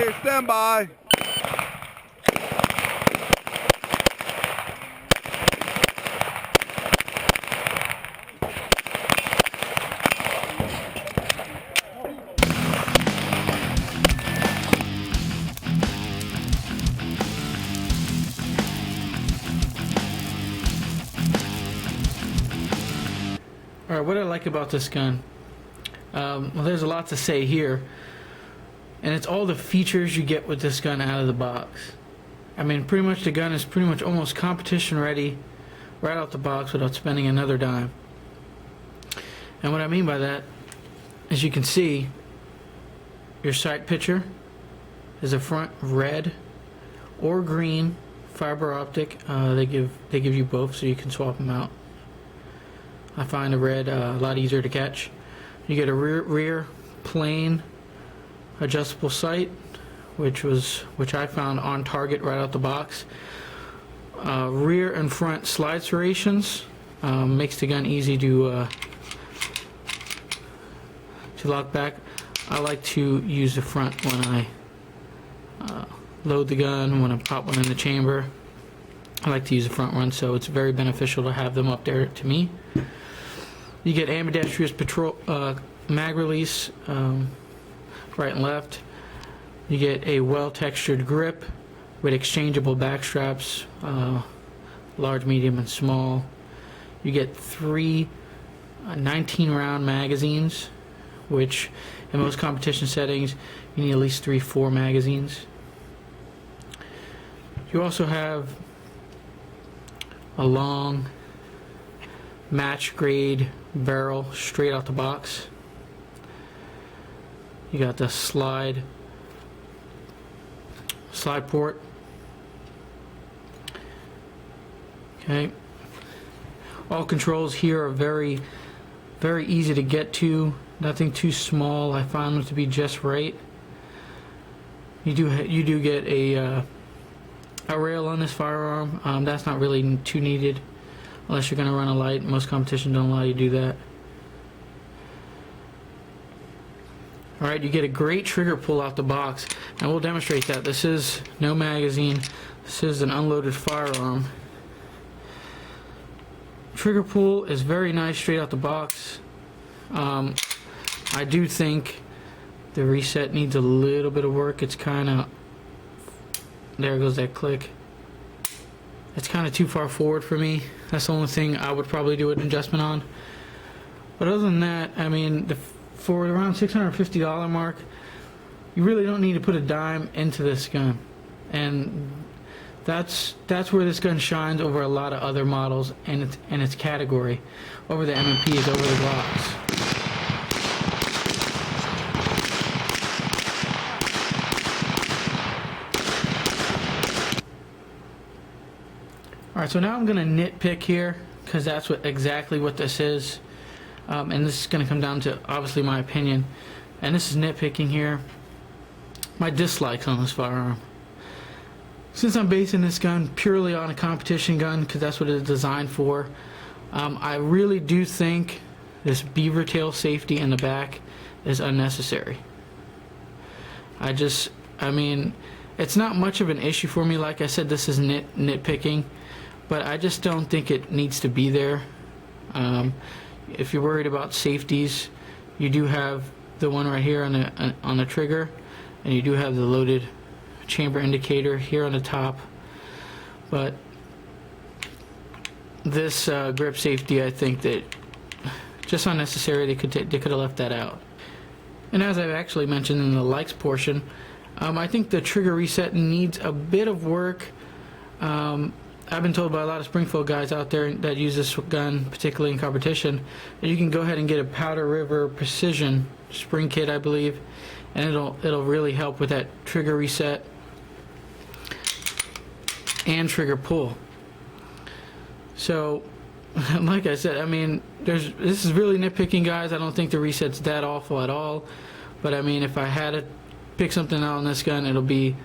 clear, stand by. Alright, what I like about this gun, well, there's a lot to say here, and it's all the features you get with this gun out of the box. I mean, pretty much the gun is pretty much almost competition ready right out the box without spending another dime. And what I mean by that, as you can see, your sight picture is a front red or green fiber optic. They give you both, so you can swap them out. I find the red a lot easier to catch. You get a rear plain adjustable sight, which I found on target right out the box. Rear and front slide serrations makes the gun easy to lock back. I like to use the front when I load the gun, when I pop one in the chamber. I like to use the front one, so it's very beneficial to have them up there to me. You get ambidextrous patrol mag release, right and left. You get a well-textured grip with exchangeable back straps, large, medium, and small. You get 3 19-round magazines, which in most competition settings you need at least 3-4 magazines. You also have a long match grade barrel straight out the box. You got the slide port. Okay. All controls here are very easy to get to. Nothing too small. I find them to be just right. You do get a rail on this firearm. That's not really too needed unless you're going to run a light. Most competitions don't allow you to do that. Alright, you get a great trigger pull out the box, and we'll demonstrate that. This is no magazine. This is an unloaded firearm. Trigger pull is very nice straight out the box. I do think the reset needs a little bit of work. It's kind of, there goes that click. It's kind of too far forward for me. That's the only thing I would probably do an adjustment on. But other than that, I mean, for around $650 mark, you really don't need to put a dime into this gun. And that's where this gun shines over a lot of other models in its category, over the M&Ps, over the Glocks. Alright, so now I'm going to nitpick here, because that's exactly what this is. And this is going to come down to, obviously, my opinion. And this is nitpicking here. My dislikes on this firearm. Since I'm basing this gun purely on a competition gun, because that's what it's designed for, I really do think this beaver tail safety in the back is unnecessary. I mean, it's not much of an issue for me. Like I said, this is nitpicking. But I just don't think it needs to be there. If you're worried about safeties, you do have the one right here on the trigger, and you do have the loaded chamber indicator here on the top. But this grip safety, I think that just unnecessary. They could have left that out. And as I've actually mentioned in the likes portion, I think the trigger reset needs a bit of work. I've been told by a lot of Springfield guys out there that use this gun, particularly in competition, that you can go ahead and get a Powder River Precision spring kit, I believe, and it'll really help with that trigger reset and trigger pull. So, like I said, I mean, this is really nitpicking, guys. I don't think the reset's that awful at all. But I mean, if I had to pick something out on this gun, it'll be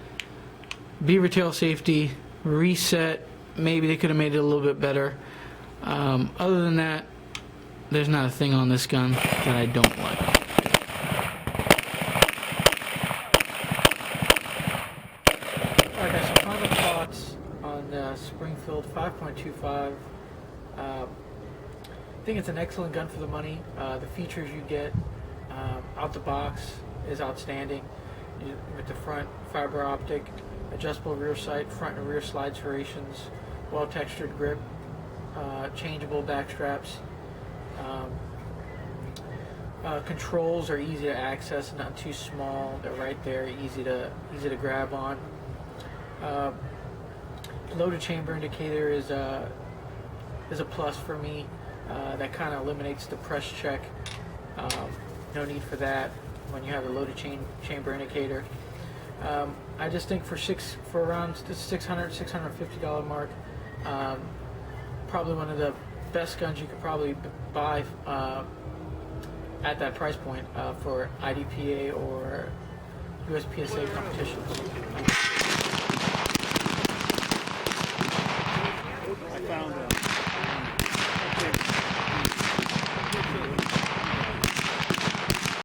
beaver tail safety, reset. Maybe they could have made it a little bit better. Other than that, there's not a thing on this gun that I don't like. 5.25. I think it's an excellent gun for the money. The features you get out the box is outstanding. With the front fiber optic, adjustable rear sight, front and rear slide serrations, well textured grip, changeable back straps. Controls are easy to access, not too small. They're right there, easy to grab on. Loaded chamber indicator is a plus for me. That kind of eliminates the press check. No need for that when you have a loaded chamber indicator. I just think for around the $650 mark, probably one of the best guns you could probably buy at that price point for IDPA or USPSA competitions. I found